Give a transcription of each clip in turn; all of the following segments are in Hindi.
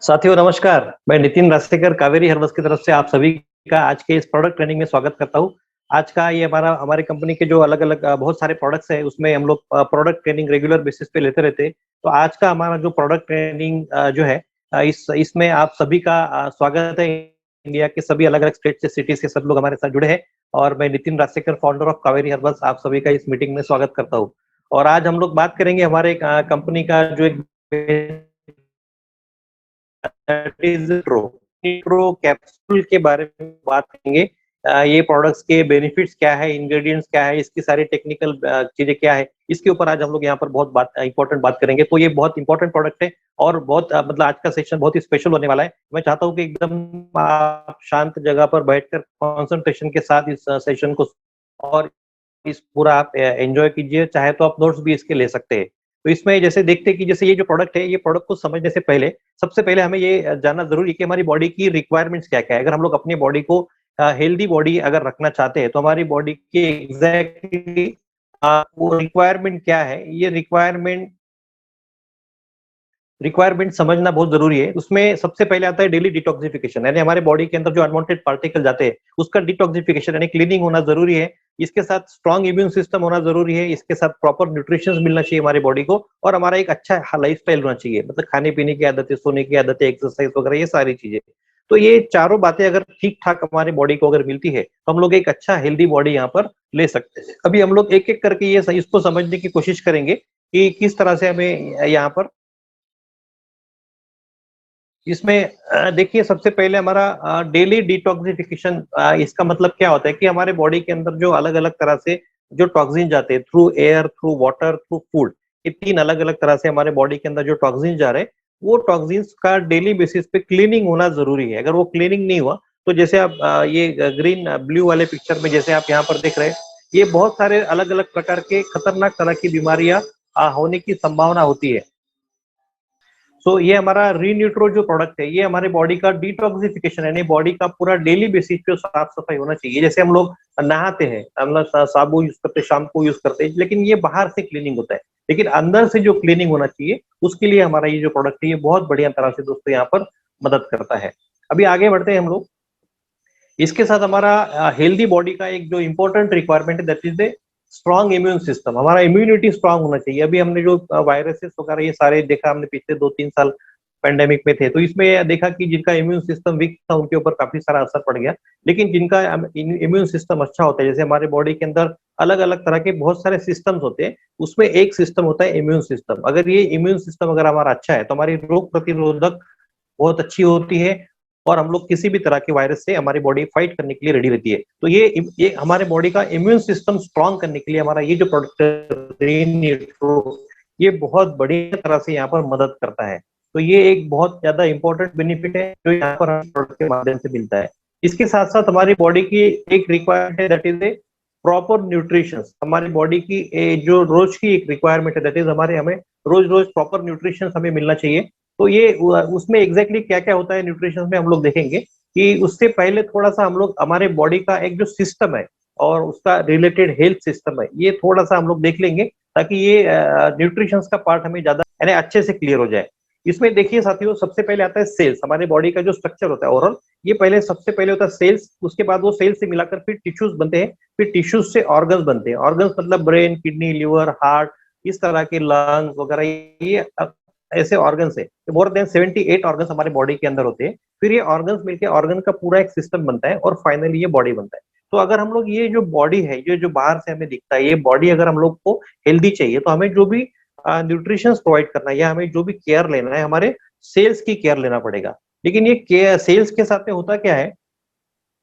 साथियों नमस्कार। मैं नितिन रास्तेकर कावेरी हर्बस की तरफ से आप सभी का आज के इस प्रोडक्ट ट्रेनिंग में स्वागत करता हूं। आज का ये हमारे कंपनी के जो अलग-अलग बहुत सारे प्रोडक्ट्स हैं उसमें हम लोग प्रोडक्ट ट्रेनिंग रेगुलर बेसिस पे लेते रहते हैं। तो आज का हमारा जो प्रोडक्ट ट्रेनिंग जो है इसमें आप सभी का स्वागत है। इंडिया के सभी अलग-अलग स्टेट से सिटीज के सब लोग हमारे साथ जुड़े हैं और मैं Nitin Rastekar founder of Kaveri herbs आप सभी का इस मीटिंग में स्वागत करता हूँ। और आज हम लोग बात करेंगे हमारे कंपनी का जो एक निट्रो कैप्सूल के बारे में बात करेंगे। ये प्रोडक्ट्स के बेनिफिट्स क्या है, इंग्रेडिएंट्स क्या है, इसकी सारी टेक्निकल चीजें क्या है, इसके ऊपर आज हम लोग यहाँ पर बहुत इंपॉर्टेंट बात करेंगे। तो ये बहुत इंपॉर्टेंट प्रोडक्ट है और बहुत मतलब आज का सेशन बहुत ही स्पेशल होने वाला है। मैं चाहता हूँ कि एकदम आप शांत जगह पर बैठकर कॉन्सेंट्रेशन के साथ इस सेशन को और इस पूरा आप एंजॉय कीजिए। चाहे तो आप नोट्स भी इसके ले सकते हैं। तो इसमें जैसे देखते हैं कि जैसे ये जो प्रोडक्ट है, ये प्रोडक्ट को समझने से पहले सबसे पहले हमें ये जानना जरूरी है कि हमारी बॉडी की रिक्वायरमेंट्स क्या-क्या है। अगर हम लोग अपनी बॉडी को हेल्दी बॉडी अगर रखना चाहते हैं, तो हमारी बॉडी की एग्जैक्टली वो रिक्वायरमेंट क्या है, ये रिक्वायरमेंट समझना बहुत जरूरी है। उसमें सबसे पहले आता है डेली डिटॉक्सिफिकेशन, यानी हमारे बॉडी के अंदर जो अनवांटेड पार्टिकल जाते हैं उसका डिटॉक्सिफिकेशन यानी क्लीनिंग होना जरूरी है। इसके साथ स्ट्रॉन्ग इम्यून सिस्टम होना जरूरी है। इसके साथ प्रॉपर न्यूट्रिशन मिलना चाहिए हमारी बॉडी को और हमारा एक अच्छा लाइफस्टाइल होना चाहिए, मतलब खाने पीने की आदतें, सोने की आदतें, एक्सरसाइज वगैरह, ये सारी चीजें। तो ये चारों बातें अगर ठीक ठाक हमारी बॉडी को अगर मिलती है तो हम लोग एक अच्छा हेल्दी बॉडी यहाँ पर ले सकते हैं। अभी हम लोग एक एक करके ये इसको समझने की कोशिश करेंगे कि किस तरह से हमें यहाँ पर इसमें देखिए सबसे पहले हमारा डेली डिटॉक्सिफिकेशन, इसका मतलब क्या होता है कि हमारे बॉडी के अंदर जो अलग-अलग तरह से जो टॉक्सिन जाते हैं through air, through water, through food, ये 3 अलग-अलग तरह से हमारे बॉडी के अंदर जो टॉक्सिन जा रहे हैं, वो टॉक्सिन्स का डेली बेसिस पे क्लीनिंग होना ज़रूरी है। अगर वो क्लीनिंग नहीं हुआ, तो जैसे आप ये ग्रीन ब्लू वाले पिक्चर में जैसे आप यहाँ पर देख रहे हैं, ये बहुत सारे अलग-अलग प्रकार के खतरनाक तरह की बीमारियाँ होने की संभावना होती है। तो ये हमारा रीन्यूट्रो जो प्रोडक्ट है, ये हमारे बॉडी का डिटॉक्सिफिकेशन यानी बॉडी का पूरा डेली बेसिस पे साफ सफाई होना चाहिए। जैसे हम लोग नहाते हैं, हम लोग साबुन यूज करते हैं, शैम्पू यूज करते हैं, लेकिन ये बाहर से क्लीनिंग होता है, लेकिन अंदर से जो क्लीनिंग होना चाहिए उसके लिए हमारा ये जो प्रोडक्ट है ये बहुत बढ़िया तरह से दोस्तों यहाँ पर मदद करता है। अभी आगे बढ़ते हैं हम लोग। इसके साथ हमारा हेल्दी बॉडी का एक जो इंपॉर्टेंट रिक्वायरमेंट है that is the strong immune system. हमारा इम्यूनिटी स्ट्रांग होना चाहिए। अभी हमने जो वायरसेस वगैरह ये सारे देखा, हमने पिछले 2-3 साल पेंडेमिक में थे, तो इसमें देखा कि जिनका इम्यून सिस्टम वीक था उनके ऊपर काफी सारा असर पड़ गया। लेकिन जिनका इम्यून सिस्टम अच्छा होता है, जैसे हमारे बॉडी के अंदर अलग अलग तरह के बहुत सारे सिस्टम्स होते हैं, उसमें एक सिस्टम होता है इम्यून सिस्टम। अगर ये इम्यून सिस्टम अगर हमारा अच्छा है तो हमारी रोग प्रतिरोधक बहुत अच्छी होती है और हम लोग किसी भी तरह के वायरस से हमारी बॉडी फाइट करने के लिए रेडी रहती है। तो ये हमारे बॉडी का इम्यून सिस्टम स्ट्रांग करने के लिए हमारा ये जो प्रोडक्ट ये बहुत बढ़िया तरह से यहाँ पर मदद करता है। तो ये एक बहुत ज्यादा इंपॉर्टेंट बेनिफिट है जो यहाँ पर हमें प्रोडक्ट के माध्यम से मिलता है। इसके साथ साथ हमारी बॉडी की एक रिक्वायरमेंट है that is a proper nutrition. हमारी बॉडी की जो रोज की एक रिक्वायरमेंट है दैट इज हमें रोज रोज प्रॉपर न्यूट्रिशन हमें मिलना चाहिए। तो ये उसमें एग्जैक्टली क्या क्या होता है न्यूट्रिशन में हम लोग देखेंगे कि उससे पहले थोड़ा सा हम लोग हमारे बॉडी का एक जो सिस्टम है और उसका रिलेटेड हेल्थ सिस्टम है ये थोड़ा सा हम लोग देख लेंगे, ताकि ये न्यूट्रिशन का पार्ट हमें ज्यादा यानी अच्छे से क्लियर हो जाए। इसमें देखिए साथियों, सबसे पहले आता है सेल्स। हमारे बॉडी का जो स्ट्रक्चर होता है ओवरऑल, ये पहले सबसे पहले होता है सेल्स, उसके बाद वो सेल्स से मिलाकर फिर टिश्यूज बनते हैं, फिर टिश्यूज से ऑर्गन्स बनते हैं। ऑर्गन्स मतलब ब्रेन, किडनी, लिवर, हार्ट, इस तरह के लंग्स वगैरह, ये ऐसे ऑर्गन्स है। मोर देन 78 ऑर्गन्स हमारे बॉडी के अंदर होते हैं। फिर ये ऑर्गन्स मिलकर ऑर्गन का पूरा एक सिस्टम बनता है और फाइनली ये बॉडी बनता है। तो अगर हम लोग ये जो बॉडी है, ये जो बाहर से हमें दिखता है, ये बॉडी अगर हम लोग को हेल्दी चाहिए तो हमें जो भी न्यूट्रिशन प्रोवाइड करना है या हमें जो भी केयर लेना है, हमारे सेल्स की केयर लेना पड़ेगा। लेकिन ये केयर सेल्स के साथ में होता क्या है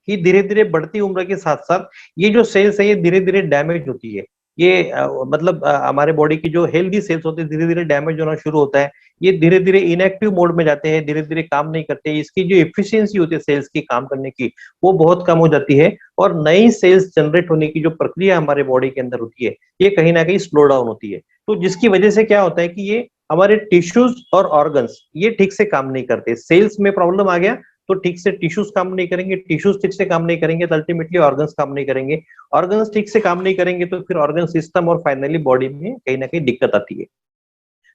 कि धीरे धीरे बढ़ती उम्र के साथ साथ ये जो सेल्स है ये धीरे धीरे डैमेज होती है। ये मतलब हमारे बॉडी की जो हेल्दी सेल्स होते हैं धीरे धीरे डैमेज होना शुरू होता है। ये धीरे धीरे इनएक्टिव मोड में जाते हैं, धीरे धीरे काम नहीं करते। इसकी जो एफिशिएंसी होती है सेल्स की काम करने की, वो बहुत कम हो जाती है और नई सेल्स जनरेट होने की जो प्रक्रिया हमारे बॉडी के अंदर होती है ये कहीं ना कहीं स्लो डाउन होती है। तो जिसकी वजह से क्या होता है कि ये हमारे टिश्यूज और ऑर्गन्स ये ठीक से काम नहीं करते। सेल्स में प्रॉब्लम आ गया तो ठीक से टिश्यूज काम नहीं करेंगे, टिश्यूज ठीक से काम नहीं करेंगे तो अल्टीमेटली ऑर्गन्स काम नहीं करेंगे, ऑर्गन्स ठीक से काम नहीं करेंगे तो फिर ऑर्गन सिस्टम और फाइनली बॉडी में कहीं ना कहीं दिक्कत आती है।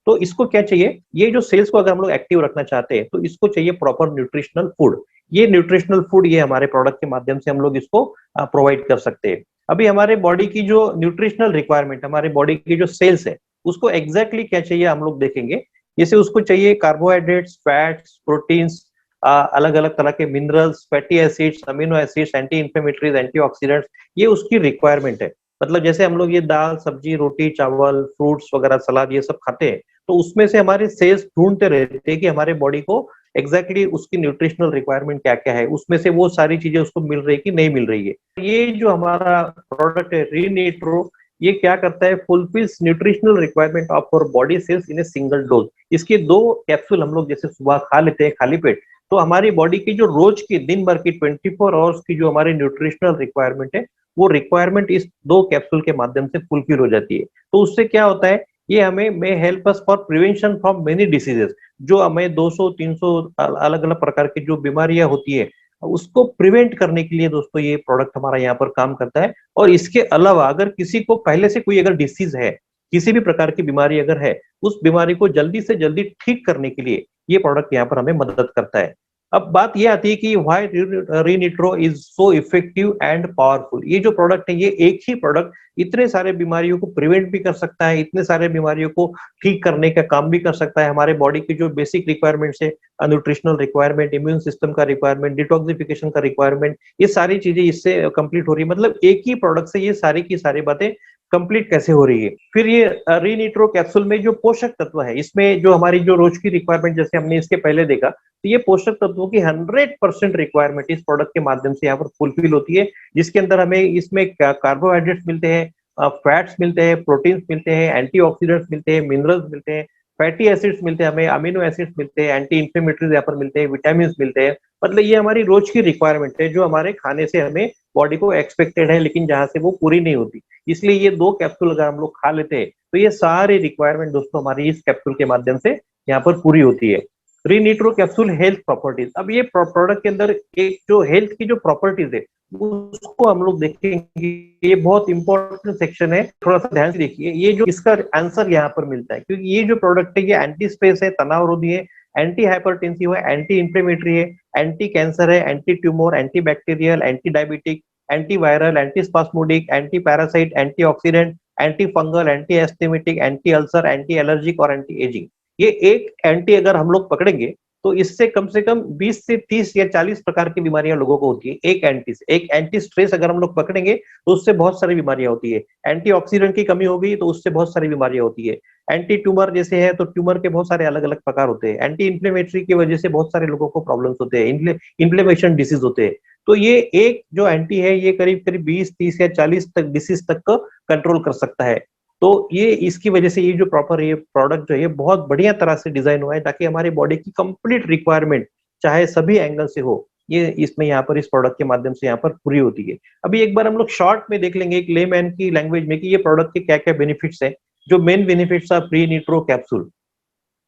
तो इसको क्या चाहिए, ये जो सेल्स को अगर हम लोग एक्टिव रखना चाहते हैं तो इसको चाहिए प्रॉपर न्यूट्रिशनल फूड। ये न्यूट्रिशनल फूड ये हमारे प्रोडक्ट के माध्यम से हम लोग इसको प्रोवाइड कर सकते हैं। अभी हमारे बॉडी की जो न्यूट्रिशनल रिक्वायरमेंट, हमारे बॉडी की जो सेल्स है उसको एग्जैक्टली क्या चाहिए हम लोग देखेंगे। जैसे उसको चाहिए कार्बोहाइड्रेट्स, फैट्स, प्रोटीन्स, अलग अलग तरह के minerals, fatty acids, amino acids, anti inflammatories, antioxidants, ये उसकी रिक्वायरमेंट है। मतलब जैसे हम लोग ये दाल, सब्जी, रोटी, चावल, फ्रूट्स वगैरह, सलाद ये सब खाते हैं, तो उसमें से हमारे सेल्स ढूंढते रहते हैं कि हमारे बॉडी को एग्जैक्टली उसकी न्यूट्रिशनल रिक्वायरमेंट क्या क्या है, उसमें से वो सारी चीजें उसको मिल रही है कि नहीं मिल रही है। ये जो हमारा प्रोडक्ट है रीनीट्रो, ये क्या करता है, fulfils nutritional requirement of our body cells in a single dose. इसके 2 कैप्सूल हम लोग जैसे सुबह खा लेते हैं खाली पेट, तो हमारी बॉडी की जो रोज की दिन भर की 24 आवर्स की जो हमारी न्यूट्रिशनल रिक्वायरमेंट है, वो रिक्वायरमेंट इस 2 कैप्सूल के माध्यम से फुलफिल हो जाती है। तो उससे क्या होता है, ये हमें may help us for prevention from many diseases. जो हमें 200-300 अलग अलग प्रकार की जो बीमारियां होती है उसको प्रिवेंट करने के लिए दोस्तों ये प्रोडक्ट हमारा यहाँ पर काम करता है। और इसके अलावा अगर किसी को पहले से कोई अगर डिसीज है, किसी भी प्रकार की बीमारी अगर है, उस बीमारी को जल्दी से जल्दी ठीक करने के लिए ये प्रोडक्ट यहाँ पर हमें मदद करता है। अब बात ये आती है कि why Renitro is so effective and powerful. ये जो प्रोडक्ट है, ये एक ही प्रोडक्ट इतने सारे बीमारियों को प्रिवेंट भी कर सकता है, इतने सारे बीमारियों को ठीक करने का काम भी कर सकता है। हमारे बॉडी की जो बेसिक रिक्वायरमेंट्स है, न्यूट्रिशनल रिक्वायरमेंट, इम्यून सिस्टम का रिक्वायरमेंट, डिटॉक्सिफिकेशन का रिक्वायरमेंट, ये सारी चीजें इससे कंप्लीट हो रही है। मतलब एक ही प्रोडक्ट से ये सारी की सारी बातें कंप्लीट कैसे हो रही है। फिर ये रीनिट्रो कैप्सूल में जो पोषक तत्व है, इसमें जो हमारी जो रोज की रिक्वायरमेंट, जैसे हमने इसके पहले देखा, तो ये पोषक तत्वों की 100% रिक्वायरमेंट इस प्रोडक्ट के माध्यम से यहाँ पर फुलफिल होती है, जिसके अंदर हमें इसमें कार्बोहाइड्रेट्स मिलते हैं, फैट्स मिलते हैं, प्रोटीन्स मिलते हैं, एंटीऑक्सीडेंट्स मिलते हैं, मिनरल्स मिलते हैं, फैटी एसिड्स मिलते हैं, हमें अमीनो एसिड्स मिलते हैं, एंटी इंफ्लेमेटरीज यहाँ पर मिलते हैं, विटामिन मिलते हैं। मतलब ये हमारी रोज की रिक्वायरमेंट है जो हमारे खाने से हमें बॉडी को एक्सपेक्टेड है, लेकिन जहाँ से वो पूरी नहीं होती। इसलिए ये 2 कैप्सूल अगर हम लोग खा लेते हैं तो ये सारी रिक्वायरमेंट दोस्तों हमारी इस कैप्सूल के माध्यम से यहाँ पर पूरी होती है। रीनिट्रो कैप्सूल हेल्थ प्रॉपर्टीज। अब ये प्रोडक्ट के अंदर एक जो हेल्थ की जो प्रॉपर्टीज है उसको हम लोग देखेंगे। ये बहुत इंपॉर्टेंट सेक्शन है, थोड़ा सा ध्यान से देखिए। ये जो इसका आंसर यहाँ पर मिलता है, क्योंकि ये जो प्रोडक्ट है ये एंटी स्ट्रेस है, तनाव रोधी है, एंटी हाइपरटेंसिव है, एंटी इंफ्लेमेटरी है, एंटी कैंसर है, anti tumour, anti bacterial, anti diabetic, anti viral, anti spasmodic, anti parasite, anti oxidant, anti fungal, anti asthmatic, anti ulcer, anti allergic और एंटी एजिंग। ये एक एंटी अगर हम लोग पकड़ेंगे तो इससे कम से कम 20 से 30 या 40 प्रकार की बीमारियां लोगों को होती है एक एंटी से। एक एंटी स्ट्रेस अगर हम लोग पकड़ेंगे तो उससे बहुत सारी बीमारियां होती है। एंटी ऑक्सीडेंट की कमी हो गई तो उससे बहुत सारी बीमारियां होती है। एंटी ट्यूमर जैसे है तो ट्यूमर के बहुत सारे अलग अलग प्रकार होते हैं। एंटी इंफ्लेमेटरी की वजह से बहुत सारे लोगों को प्रॉब्लम्स होते हैं, इन्फ्लेमेशन डिसीज होते हैं। तो ये एक जो एंटी है ये करीब करीब 20, 30 या 40 तक डिसीज तक को कंट्रोल कर सकता है। तो ये इसकी वजह से ये जो प्रॉपर ये प्रोडक्ट जो है बहुत बढ़िया तरह से डिजाइन हुआ है ताकि हमारी बॉडी की कंप्लीट रिक्वायरमेंट चाहे सभी एंगल से हो, ये इसमें यहाँ पर इस प्रोडक्ट के माध्यम से यहाँ पर पूरी होती है। अभी एक बार हम लोग शॉर्ट में देख लेंगे एक लेमैन की लैंग्वेज में कि ये प्रोडक्ट के क्या क्या बेनिफिट्स है। जो मेन बेनिफिट्स ऑफ रीनिट्रो कैप्सूल।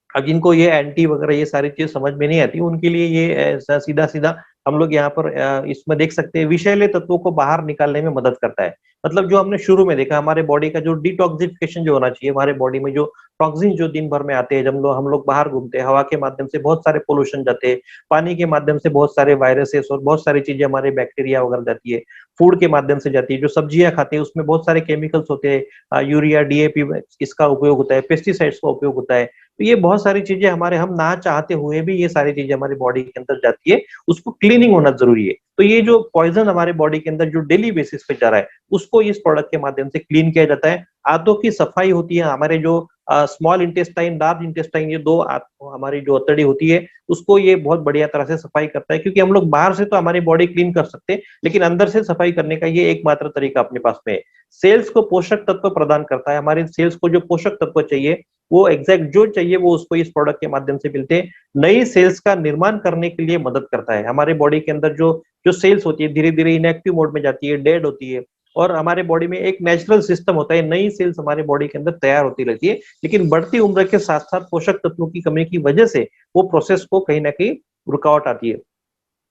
अब जिनको ये एंटी वगैरह ये सारी चीज समझ में नहीं आती उनके लिए ये सीधा सीधा हम लोग यहाँ पर इसमें देख सकते हैं, विषैले तत्वों को बाहर निकालने में मदद करता है। मतलब जो हमने शुरू में देखा, हमारे बॉडी का जो डिटॉक्सिफिकेशन जो होना चाहिए, हमारे बॉडी में जो टॉक्सिन जो दिन भर में आते हैं, जब हम लोग बाहर घूमते हैं, हवा के माध्यम से बहुत सारे पोल्यूशन जाते हैं, पानी के माध्यम से बहुत सारे वायरसेस और बहुत सारी चीजें हमारे बैक्टीरिया वगैरह जाती है, फूड के माध्यम से जाती है, जो सब्जियां खाते हैं उसमें बहुत सारे केमिकल्स होते हैं, यूरिया, डीएपी इसका उपयोग होता है, पेस्टिसाइड्स का उपयोग होता है। तो ये बहुत सारी चीजें हमारे हम ना चाहते हुए भी ये सारी चीजें हमारी बॉडी के अंदर जाती है, उसको क्लीनिंग होना जरूरी है। तो ये जो पॉइजन हमारे बॉडी के अंदर जो डेली बेसिस पे जा रहा है उसको इस प्रोडक्ट के माध्यम से क्लीन किया जाता है। आंतों की सफाई होती है, हमारे जो स्मॉल इंटेस्टाइन, लार्ज इंटेस्टाइन, ये दो हमारी जो अतड़ी होती है उसको ये बहुत बढ़िया तरह से सफाई करता है। क्योंकि हम लोग बाहर से तो हमारी बॉडी क्लीन कर सकते हैं लेकिन अंदर से सफाई करने का ये एकमात्र तरीका अपने पास में है। सेल्स को पोषक तत्व प्रदान करता है, हमारे सेल्स को जो पोषक तत्व चाहिए वो एग्जैक्ट जो चाहिए वो उसको इस प्रोडक्ट के माध्यम से मिलते हैं। नई सेल्स का निर्माण करने के लिए मदद करता है। हमारे बॉडी के अंदर जो जो सेल्स होती है धीरे धीरे इनएक्टिव मोड में जाती है, डेड होती है, और हमारे बॉडी में एक नेचुरल सिस्टम होता है, नई सेल्स हमारे बॉडी के अंदर तैयार होती रहती है। लेकिन बढ़ती उम्र के साथ साथ पोषक तत्वों की कमी की वजह से वो प्रोसेस को कहीं ना कहीं रुकावट आती है।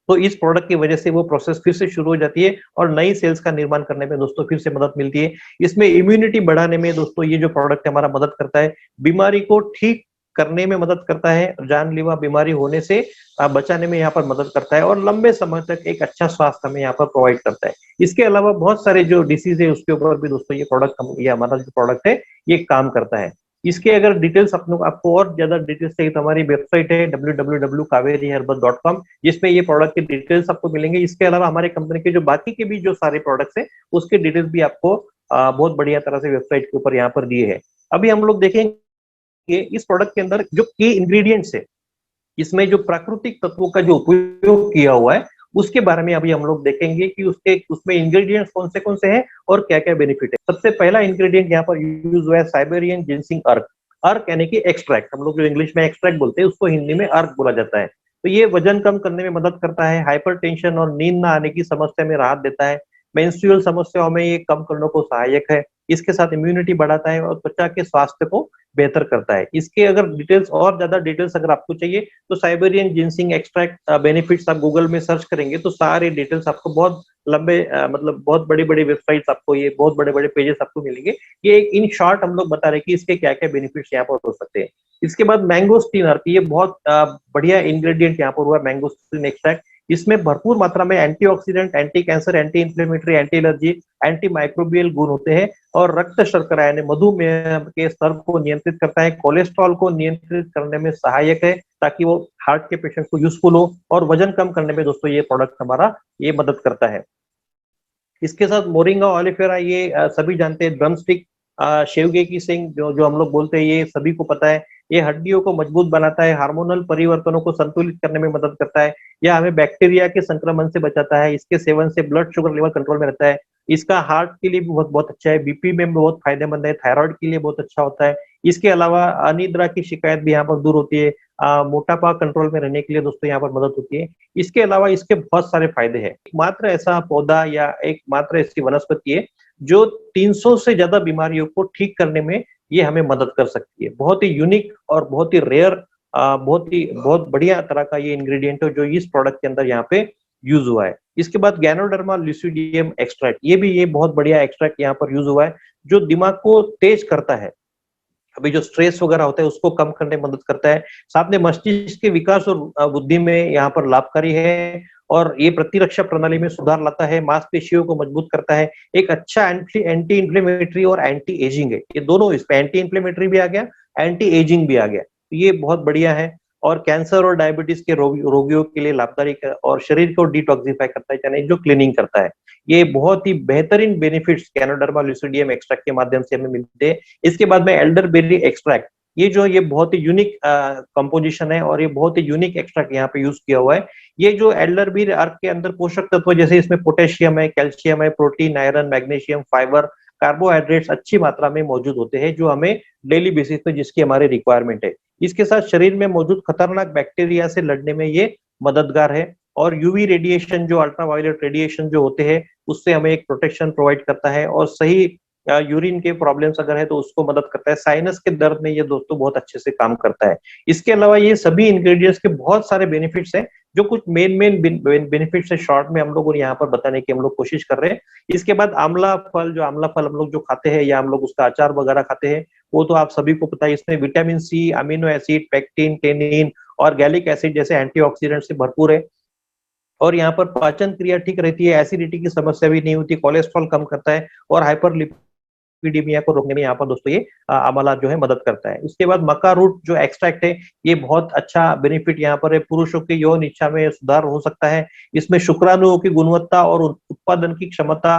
तो इस प्रोडक्ट की वजह से वो प्रोसेस फिर से शुरू हो जाती है और नई सेल्स का निर्माण करने में दोस्तों फिर से मदद मिलती है। इसमें इम्यूनिटी बढ़ाने में दोस्तों ये जो प्रोडक्ट हमारा मदद करता है, बीमारी को ठीक करने में मदद करता है, जानलेवा बीमारी होने से बचाने में यहाँ पर मदद करता है और लंबे समय तक एक अच्छा स्वास्थ्य हमें यहाँ पर प्रोवाइड करता है। इसके अलावा बहुत सारे जो डिसीज है उसके ऊपर भी दोस्तों ये प्रोडक्ट ये हमारा जो प्रोडक्ट है ये काम करता है। इसके अगर डिटेल्स आपको और ज्यादा डिटेल्स चाहिए तो हमारी वेबसाइट है www.kaveriherbal.com, जिसमें ये प्रोडक्ट के डिटेल्स आपको मिलेंगे। इसके अलावा हमारे कंपनी के जो बाकी के भी जो सारे प्रोडक्ट्स हैं उसके डिटेल्स भी आपको बहुत बढ़िया तरह से वेबसाइट के ऊपर यहाँ पर दिए हैं। अभी हम लोग देखेंगे इस प्रोडक्ट के अंदर जो की इंग्रेडिएंट्स है, इसमें जो प्राकृतिक तत्वों का जो उपयोग किया हुआ है उसके बारे में अभी हम लोग देखेंगे कि उसमें इंग्रेडिएंट्स कौन से हैं और क्या क्या बेनिफिट है। सबसे पहला इंग्रेडिएंट यहाँ पर यूज हुआ है साइबेरियन जिनसिंग अर्क। अर्क यानी कि एक्सट्रैक्ट, हम लोग जो इंग्लिश में एक्सट्रैक्ट बोलते हैं उसको हिंदी में अर्क बोला जाता है। तो ये वजन कम करने में मदद करता है, हाइपरटेंशन और नींद ना आने की समस्या में राहत देता है, मेंस्ट्रुअल समस्याओं में ये कम करने को सहायक है, इसके साथ इम्यूनिटी बढ़ाता है और त्वचा के स्वास्थ्य को बेहतर करता है। इसके अगर डिटेल्स और ज्यादा डिटेल्स अगर आपको चाहिए तो साइबेरियन जिनसिंग एक्सट्रैक्ट बेनिफिट्स आप गूगल में सर्च करेंगे तो सारे डिटेल्स आपको बहुत लंबे मतलब बहुत बड़ी बड़ी वेबसाइट्स आपको ये बहुत बड़े बड़े पेजेस आपको मिलेंगे। ये इन शॉर्ट हम लोग बता रहे हैं कि इसके क्या क्या बेनिफिट्स यहाँ पर हो सकते हैं। इसके बाद मैंगोस्टीन अर्क, ये बहुत बढ़िया इंग्रेडिएंट यहाँ पर हुआ मैंगोस्टीन एक्सट्रैक्ट। इसमें भरपूर मात्रा में antioxidant, anti cancer, anti inflammatory, anti allergy, anti microbial गुण होते हैं और रक्त शर्करा यानी मधुमेह के स्तर को नियंत्रित करता है, कोलेस्ट्रॉल को नियंत्रित करने में सहायक है ताकि वो हार्ट के पेशेंट को यूजफुल हो और वजन कम करने में दोस्तों ये प्रोडक्ट हमारा ये मदद करता है। इसके साथ मोरिंगा ओलिफेरा, ये सभी जानते हैं, ड्रम स्टिक, शेवगे की सिंग जो जो हम लोग बोलते हैं ये सभी को पता है। ये हड्डियों को मजबूत बनाता है, हार्मोनल परिवर्तनों को संतुलित करने में मदद करता है, यह हमें बैक्टीरिया के संक्रमण से बचाता है, इसके सेवन से ब्लड शुगर लेवल कंट्रोल में रहता है, इसका हार्ट के लिए भी बहुत बहुत अच्छा है, बीपी में बहुत फायदेमंद है, थायराइड के लिए बहुत अच्छा होता है। इसके अलावा अनिद्रा की शिकायत भी यहाँ पर दूर होती है, मोटापा कंट्रोल में रहने के लिए दोस्तों यहाँ पर मदद होती है। इसके अलावा इसके बहुत सारे फायदे हैं। एकमात्र ऐसा पौधा या एकमात्र ऐसी वनस्पति है जो 300 से ज्यादा बीमारियों को ठीक करने में ये हमें मदद कर सकती है। बहुत ही यूनिक और बहुत ही रेयर, बहुत बढ़िया तरह का ये इंग्रेडिएंट है जो इस प्रोडक्ट के अंदर यहाँ पे यूज हुआ है। इसके बाद गैनोडर्मा लुसिडियम एक्सट्रैक्ट, ये बहुत बढ़िया एक्सट्रैक्ट यहाँ पर यूज हुआ है जो दिमाग को तेज करता है, अभी जो स्ट्रेस वगैरह होता है उसको कम करने में मदद करता है, साथ में मस्तिष्क के विकास और बुद्धि में यहाँ पर लाभकारी है और ये प्रतिरक्षा प्रणाली में सुधार लाता है, मांसपेशियों को मजबूत करता है, एक अच्छा एंटी इंफ्लेमेटरी और एंटी एजिंग है। ये दोनों, इसमें एंटी इंफ्लेमेटरी भी आ गया, एंटी एजिंग भी आ गया, तो ये बहुत बढ़िया है और कैंसर और डायबिटीज के रोगियों के लिए लाभकारी और शरीर को डिटॉक्सिफाई करता है, यानी जो क्लीनिंग करता है। ये बहुत ही बेहतरीन बेनिफिट्स गैनोडर्मा लुसिडियम एक्सट्रैक्ट के माध्यम से हमें मिलते हैं। इसके बाद में एल्डरबेरी एक्सट्रैक्ट, ये बहुत ही यूनिक कंपोजिशन है और ये बहुत ही यूनिक एक्सट्रैक्ट यहाँ पे यूज किया हुआ है। ये जो एल्डरबेरी अर्क के अंदर पोषक तत्व जैसे इसमें पोटेशियम है, कैल्शियम है, protein, iron, magnesium, fibre, carbohydrates अच्छी मात्रा में मौजूद होते हैं जो हमें डेली बेसिस पे जिसकी हमारी रिक्वायरमेंट है। इसके साथ शरीर में मौजूद खतरनाक बैक्टीरिया से लड़ने में ये मददगार है और यूवी रेडिएशन, जो अल्ट्रावायलेट रेडिएशन जो होते हैं उससे हमें एक प्रोटेक्शन प्रोवाइड करता है और सही यूरिन के प्रॉब्लम्स अगर है तो उसको मदद करता है। साइनस के दर्द में ये दोस्तों बहुत अच्छे से काम करता है। इसके अलावा ये सभी इंग्रेडिएंट्स के बहुत सारे बेनिफिट्स हैं, जो कुछ मेन बेनिफिट्स है शॉर्ट में हम लोग यहाँ पर बताने की हम लोग कोशिश कर रहे हैं। इसके बाद आंवला फल, जो आंवला फल हम लोग जो खाते हैं या हम लोग उसका अचार वगैरह खाते हैं वो तो आप सभी को पता है, इसमें vitamin C, amino acid, pectin, tannin और गैलिक एसिड जैसे एंटीऑक्सीडेंट से भरपूर है और यहाँ पर पाचन क्रिया ठीक रहती है, एसिडिटी की समस्या भी नहीं होती, कोलेस्ट्रॉल कम करता है और हाइपरलिपिडीमिया को रोकने में यहाँ पर दोस्तों ये आंवला जो है मदद करता है। उसके बाद मक्का रूट जो एक्सट्रैक्ट है ये बहुत अच्छा बेनिफिट यहाँ पर है, पुरुषों की यौन इच्छा में सुधार हो सकता है। इसमें शुक्राणुओं की गुणवत्ता और उत्पादन की क्षमता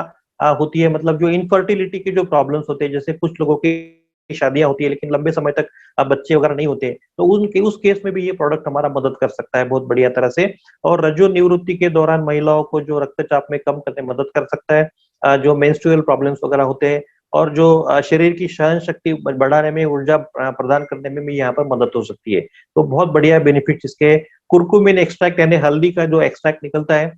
होती है, मतलब जो इनफर्टिलिटी के जो प्रॉब्लम्स होते हैं, जैसे कुछ लोगों की शादियां होती है लेकिन लंबे समय तक बच्चे वगैरह नहीं होते, तो उस केस में भी ये प्रोडक्ट हमारा मदद कर सकता है बहुत बढ़िया तरह से। और रजो निवृत्ति के दौरान महिलाओं को जो रक्तचाप में कम करने में मदद कर सकता है, जो मेंस्ट्रुअल प्रॉब्लम्स वगैरह होते हैं और जो शरीर की सहन शक्ति बढ़ाने में, ऊर्जा प्रदान करने में भी यहाँ पर मदद हो सकती है। तो बहुत बढ़िया बेनिफिट इसके। कुरकुमिन एक्सट्रैक्ट यानी हल्दी का जो एक्सट्रैक्ट निकलता है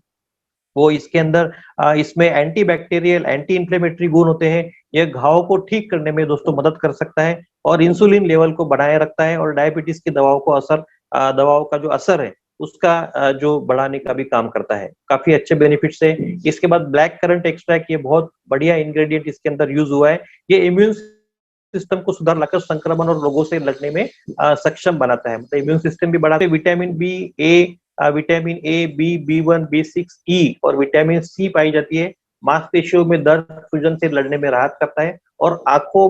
वो इसके अंदर इसमें एंटी बैक्टीरियल, एंटी इंफ्लेमेटरी गुण होते हैं, यह घाव को ठीक करने में दोस्तों मदद कर सकता है और इंसुलिन लेवल को बढ़ाए रखता है और डायबिटीज की दवाओं का जो असर है उसका जो बढ़ाने का भी काम करता है। काफी अच्छे बेनिफिट्स है। इसके बाद ब्लैक करंट एक्सट्रैक्ट, ये बहुत बढ़िया इंग्रेडिएंट इसके अंदर यूज हुआ है, ये इम्यून सिस्टम को सुधार लाकर संक्रमण और रोगों से लड़ने में सक्षम बनाता है, मतलब इम्यून सिस्टम भी बढ़ाते। Vitamin B A, vitamin A, B, B one, बी6, ई और विटामिन सी पाई जाती है। मांसपेशियों में दर्द, सूजन से लड़ने में राहत करता है और आंखों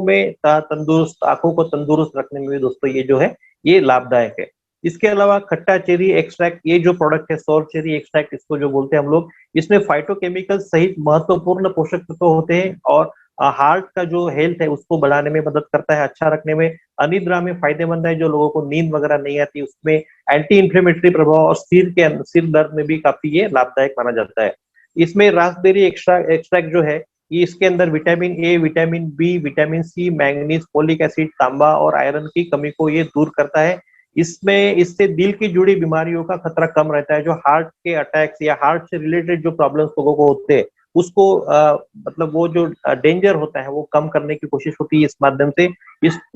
को तंदुरुस्त रखने में भी दोस्तों ये जो है ये लाभदायक है। इसके अलावा खट्टा चेरी एक्सट्रैक्ट, ये जो प्रोडक्ट है सौर चेरी एक्सट्रैक्ट इसको जो बोलते हैं हम लोग, इसमें फाइटोकेमिकल सहित महत्वपूर्ण पोषक तत्व होते हैं और हार्ट का जो हेल्थ है उसको बढ़ाने में मदद करता है, अच्छा रखने में। अनिद्रा में फायदेमंद है, जो लोगों को नींद वगैरह नहीं आती उसमें एंटी इंफ्लेमेटरी प्रभाव और सिर दर्द में भी काफी ये लाभदायक माना जाता है। इसमें रास्पबेरी एक्सट्रैक्ट जो है ये इसके अंदर vitamin A, vitamin B, vitamin C, manganese, folic acid, तांबा और आयरन की कमी को ये दूर करता है। इससे दिल की जुड़ी बीमारियों का खतरा कम रहता है, जो हार्ट के अटैक्स या हार्ट से रिलेटेड जो प्रॉब्लम्स लोगों को होते हैं उसको मतलब वो जो डेंजर होता है वो कम करने की कोशिश होती है इस माध्यम से।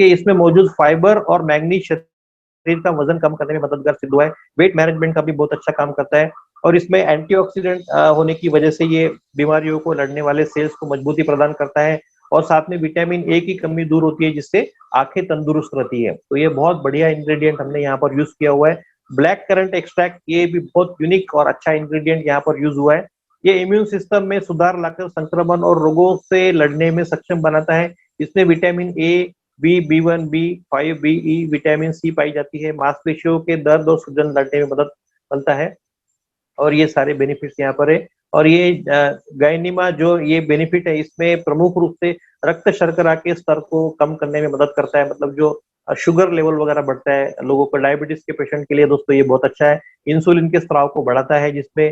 इसमें मौजूद फाइबर और मैग्नीज शरीर का वजन कम करने में मददगार सिद्ध हुआ है। वेट मैनेजमेंट का भी बहुत अच्छा काम करता है और इसमें एंटीऑक्सीडेंट होने की वजह से ये बीमारियों को लड़ने वाले सेल्स को मजबूती प्रदान करता है और साथ में विटामिन ए की कमी दूर होती है जिससे आंखें तंदुरुस्त रहती है। तो ये बहुत बढ़िया इंग्रेडिएंट हमने यहाँ पर यूज किया हुआ है। ब्लैक करंट एक्सट्रैक्ट, ये भी बहुत यूनिक और अच्छा इंग्रेडिएंट यहाँ पर यूज हुआ है। ये इम्यून सिस्टम में सुधार लाकर संक्रमण और रोगों से लड़ने में सक्षम बनाता है। इसमें vitamin A, B, B one, B five, B, vitamin C पाई जाती है। मांसपेशियों के दर्द और सूजन लड़ने में मदद मिलता है और ये सारे बेनिफिट्स यहाँ पर है। और ये गायनीमा जो ये बेनिफिट है इसमें प्रमुख रूप से रक्त शर्करा के स्तर को कम करने में मदद करता है, मतलब जो शुगर लेवल वगैरह बढ़ता है लोगों को, डायबिटीज के पेशेंट के लिए दोस्तों ये बहुत अच्छा है। इंसुलिन के स्राव को बढ़ाता है जिसमें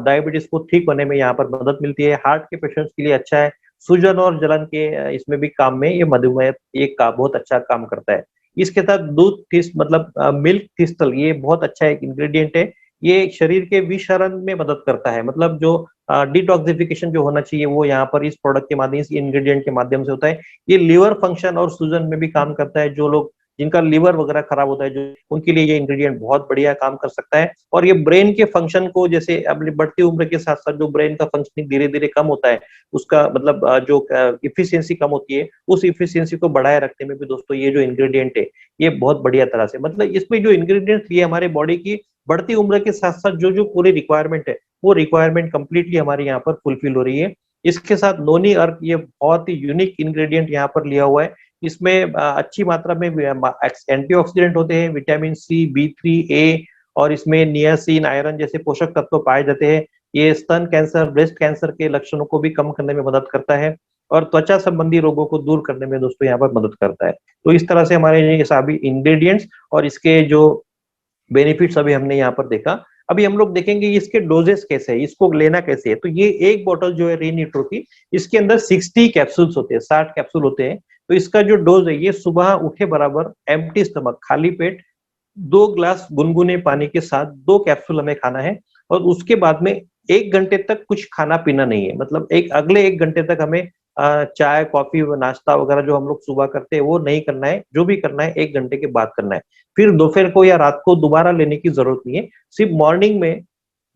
डायबिटीज को ठीक होने में यहाँ पर मदद मिलती है। हार्ट के पेशेंट्स के लिए अच्छा है। सूजन और जलन के इसमें भी काम में ये मधुमेह एक का बहुत अच्छा काम करता है। इसके साथ दूध मतलब मिल्क थिस्टल, ये बहुत अच्छा एक इंग्रेडिएंट है। ये शरीर के विषरण में मदद करता है, मतलब जो डिटॉक्सिफिकेशन जो होना चाहिए वो यहाँ पर इस प्रोडक्ट के माध्यम से, इंग्रेडिएंट के माध्यम से होता है। ये लिवर फंक्शन और सूजन में भी काम करता है, जो लोग जिनका लिवर वगैरह खराब होता है जो उनके लिए ये इंग्रेडिएंट बहुत बढ़िया काम कर सकता है। और ये ब्रेन के फंक्शन को, जैसे अपनी बढ़ती उम्र के साथ साथ जो ब्रेन का फंक्शनिंग धीरे धीरे कम होता है उसका मतलब जो इफिशियंसी कम होती है उस इफिशियंसी को बढ़ाए रखने में भी दोस्तों ये जो इंग्रेडिएंट है ये बहुत बढ़िया तरह से, मतलब इसमें जो इंग्रेडिएंट्स ये हमारे बॉडी की बढ़ती उम्र के साथ साथ जो जो पूरी रिक्वायरमेंट है वो रिक्वायरमेंट कंप्लीटली हमारे यहाँ पर फुलफिल हो रही है। इसके साथ नोनी अर्क, ये बहुत ही यूनिक इंग्रेडिएंट यहाँ पर लिया हुआ है। इसमें अच्छी मात्रा में एंटीऑक्सीडेंट होते हैं, विटामिन सी, बी3, ए और इसमें नियासिन, आयरन जैसे पोषक तत्व पाए जाते हैं। ये स्तन कैंसर, ब्रेस्ट कैंसर के लक्षणों को भी कम करने में मदद करता है और त्वचा संबंधी रोगों को दूर करने में दोस्तों यहाँ पर मदद करता है। तो इस तरह से हमारे ये सभी इंग्रेडिएंट्स और इसके जो बेनिफिट्स अभी हमने यहाँ पर देखा। अभी हम लोग देखेंगे इसके डोजेस कैसे है, इसको लेना कैसे है। तो ये एक बोतल जो है रेनिट्रो की, इसके अंदर 60 कैप्सूल्स होते हैं, 60 कैप्सूल होते हैं। तो इसका जो डोज है ये सुबह उठे बराबर एम्प्टी स्टमक, खाली पेट 2 ग्लास गुनगुने पानी के साथ 2 कैप्सूल हमें खाना है और उसके बाद में 1 घंटे तक कुछ खाना पीना नहीं है, मतलब अगले 1 घंटे तक हमें चाय, कॉफी, नाश्ता वगैरह जो हम लोग सुबह करते हैं वो नहीं करना है। जो भी करना है 1 घंटे के बाद करना है। फिर दोपहर को या रात को दोबारा लेने की जरूरत नहीं है। सिर्फ मॉर्निंग में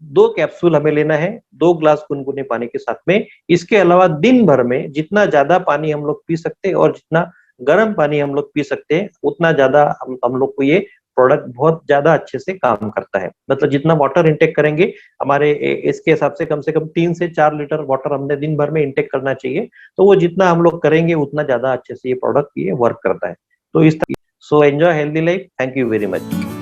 2 कैप्सूल हमें लेना है 2 ग्लास गुनगुने पानी के साथ में। इसके अलावा दिन भर में जितना ज्यादा पानी हम लोग पी सकते हैं और जितना गर्म पानी हम लोग पी सकते हैं उतना ज्यादा हम लोग को ये प्रोडक्ट बहुत ज्यादा अच्छे से काम करता है। मतलब जितना वाटर इंटेक करेंगे हमारे इसके हिसाब से कम 3 से 4 लीटर वाटर हमने दिन भर में इंटेक करना चाहिए। तो वो जितना हम लोग करेंगे उतना ज्यादा अच्छे से ये प्रोडक्ट ये वर्क करता है। तो इस so enjoy healthy life. Thank you very much.